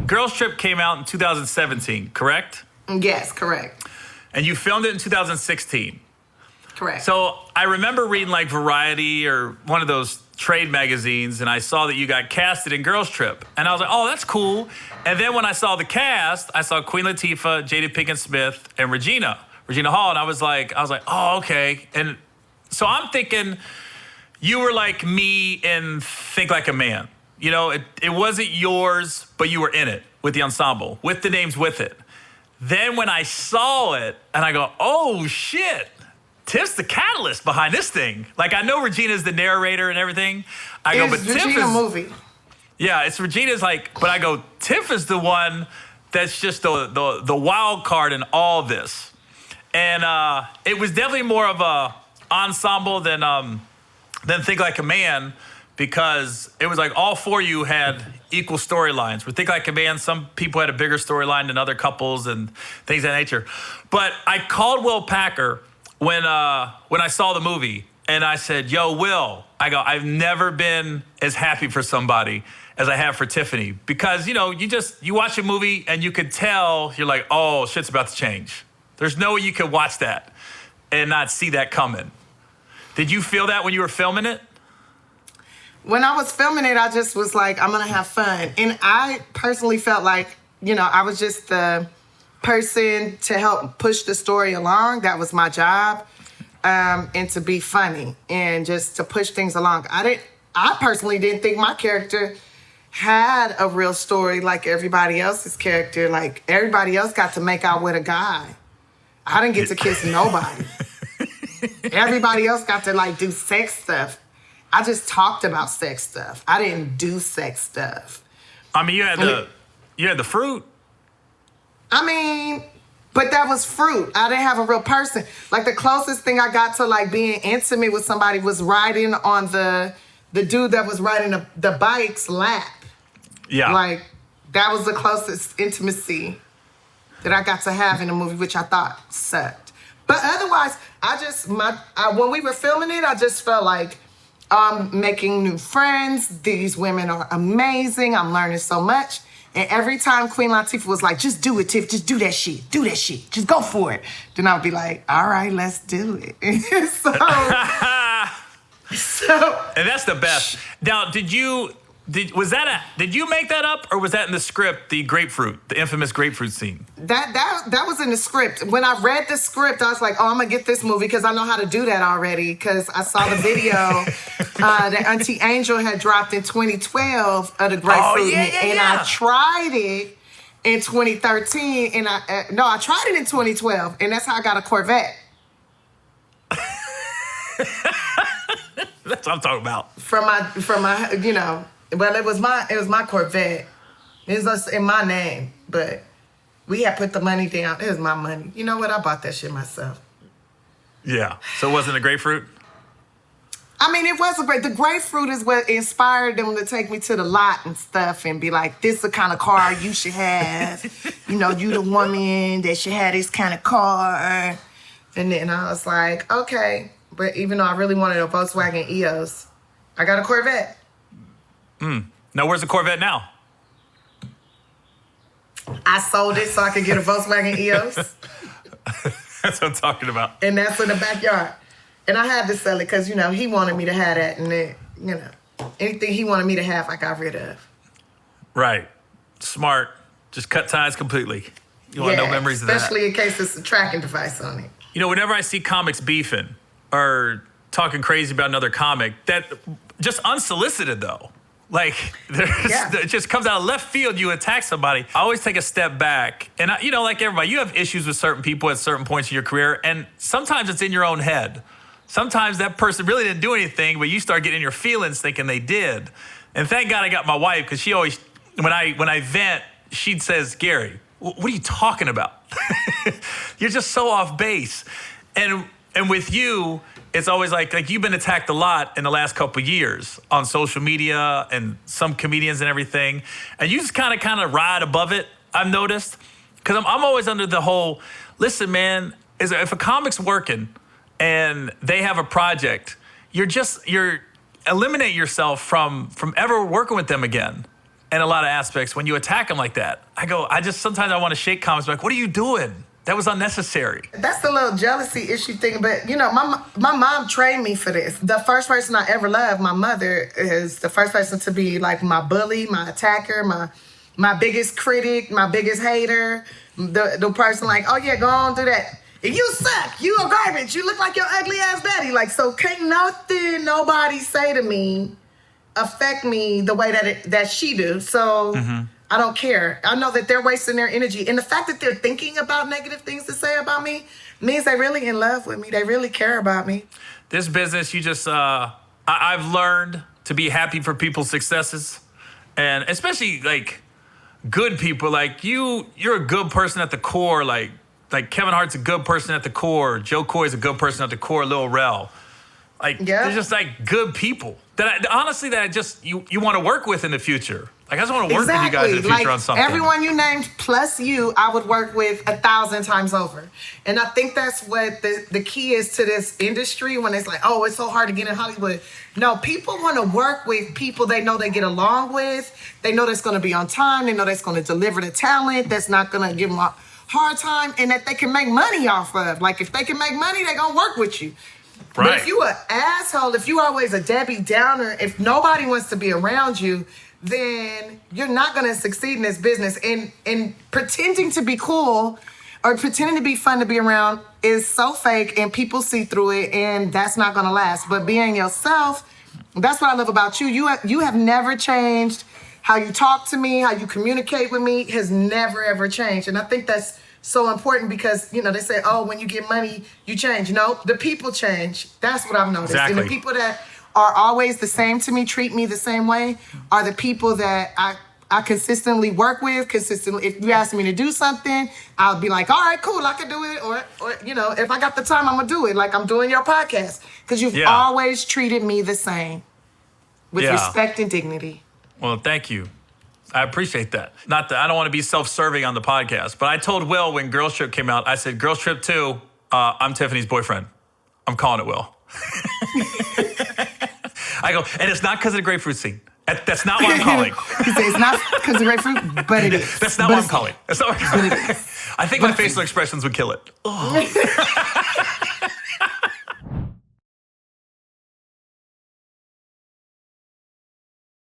Girls Trip came out in 2017, correct? Yes, correct. And you filmed it in 2016. Correct. So I remember reading like Variety or one of those trade magazines, and I saw that you got casted in Girls Trip. And I was like, oh, that's cool. And then when I saw the cast, I saw Queen Latifah, Jada Pinkett Smith, and Regina Hall. And I was like, oh, okay. And so I'm thinking you were like me in Think Like a Man. You know, it wasn't yours, but you were in it with the ensemble, with the names with it. Then when I saw it, and I go, oh, shit. Tiff's the catalyst behind this thing. Like, I know Regina's the narrator and everything. I go, but Tiff is... Regina movie. Yeah, it's Regina's like, but I go, Tiff is the one that's just the wild card in all this. And it was definitely more of a ensemble than Think Like a Man, because it was like all four of you had equal storylines. With Think Like a Man, some people had a bigger storyline than other couples and things of that nature. But I called Will Packer when I saw the movie, and I said, yo, Will, I go, I've never been as happy for somebody as I have for Tiffany. Because, you know, you watch a movie and you could tell, you're like, oh, shit's about to change. There's no way you could watch that and not see that coming. Did you feel that when you were filming it? When I was filming it, I just was like, I'm going to have fun. And I personally felt like, you know, I was just the person to help push the story along. That was my job. And to be funny and just to push things along. I personally didn't think my character had a real story like everybody else's character. Like, everybody else got to make out with a guy. I didn't get to kiss nobody. Everybody else got to, like, do sex stuff. I just talked about sex stuff. I didn't do sex stuff. I mean, you had the fruit. I mean, but that was fruit. I didn't have a real person. Like, the closest thing I got to, like, being intimate with somebody was riding on the dude that was riding the bike's lap. Yeah. Like, that was the closest intimacy that I got to have in a movie, which I thought sucked. But otherwise, when we were filming it, I just felt like I'm making new friends. These women are amazing. I'm learning so much. And every time Queen Latifah was like, just do it, Tiff. Just do that shit. Do that shit. Just go for it. Then I would be like, all right, let's do it. And that's the best. Now, did you make that up, or was that in the script, the grapefruit, the infamous grapefruit scene? That was in the script. When I read the script, I was like, oh, I'm going to get this movie because I know how to do that already, because I saw the video that Auntie Angel had dropped in 2012 of the grapefruit. Oh, yeah. And I tried it in 2013, and I tried it in 2012, and that's how I got a Corvette. That's what I'm talking about. From my, you know, well, it was my Corvette. It was just in my name, but we had put the money down. It was my money. You know what? I bought that shit myself. Yeah. So it wasn't a grapefruit? I mean, it was the grapefruit is what inspired them to take me to the lot and stuff and be like, this is the kind of car you should have. You know, you the woman that should have this kind of car. And then I was like, okay. But even though I really wanted a Volkswagen EOS, I got a Corvette. Now, where's the Corvette now? I sold it so I could get a Volkswagen EOS. That's what I'm talking about. And that's in the backyard. And I had to sell it because, you know, he wanted me to have that. And then, you know, anything he wanted me to have, I got rid of. Right. Smart. Just cut ties completely. You want no memories of that. Especially in case it's a tracking device on it. You know, whenever I see comics beefing or talking crazy about another comic, that just unsolicited, though. Like, it just comes out of left field, you attack somebody. I always take a step back. And, you know, like everybody, you have issues with certain people at certain points in your career. And sometimes it's in your own head. Sometimes that person really didn't do anything, but you start getting in your feelings thinking they did. And thank God I got my wife, because she always, when I vent, she says, Gary, what are you talking about? You're just so off base. And with you, it's always like you've been attacked a lot in the last couple of years on social media and some comedians and everything. And you just kind of ride above it, I've noticed. Because I'm always under the whole, listen, man, if a comic's working and they have a project, you're eliminate yourself from ever working with them again. in a lot of aspects when you attack them like that. Sometimes I want to shake comics, like, what are you doing? That was unnecessary. That's the little jealousy issue thing. But, my mom trained me for this. The first person I ever loved, my mother, is the first person to be like my bully, my attacker, my biggest critic, my biggest hater. The person like, oh yeah, go on, do that. You suck. You a garbage. You look like your ugly ass daddy. Like, so can't nobody say to me affect me the way that she do. So I don't care. I know that they're wasting their energy. And the fact that they're thinking about negative things to say about me means they're really in love with me. They really care about me. This business, I've learned to be happy for people's successes. And especially like good people, like you're a good person at the core. Like Kevin Hart's a good person at the core. Joe Coy's a good person at the core. Lil Rel. They're just like good people that you want to work with in the future. Like I just want to work with you guys in the future on something. Everyone you named plus you, I would work with 1,000 times over. And I think that's what the key is to this industry when it's like, oh, it's so hard to get in Hollywood. No, people want to work with people they know they get along with. They know that's going to be on time. They know that's going to deliver the talent. That's not going to give them a hard time and that they can make money off of. Like if they can make money, they're going to work with you. Right. But if you an asshole, if you always a Debbie Downer, if nobody wants to be around you, then you're not going to succeed in this business. And pretending to be cool or pretending to be fun to be around is so fake and people see through it and that's not going to last. But being yourself, that's what I love about you. You have never changed. How you talk to me, how you communicate with me has never, ever changed. And I think that's so important because, they say, oh, when you get money, you change. No, the people change. That's what I've noticed. Exactly. And the people that are always the same to me, treat me the same way, are the people that I consistently work with. Consistently, if you ask me to do something, I'll be like, all right, cool, I can do it. Or if I got the time, I'm going to do it. Like I'm doing your podcast. Because you've always treated me the same with respect and dignity. Well, thank you. I appreciate that. I don't want to be self-serving on the podcast, but I told Will when Girls Trip came out, I said, Girls Trip 2, I'm Tiffany's boyfriend. I'm calling it Will. I go, and it's not because of the grapefruit scene. That's not what I'm calling. He said it's not because of grapefruit, but it is. That's not what I'm calling. That's not what I'm calling. I think my facial expressions would kill it.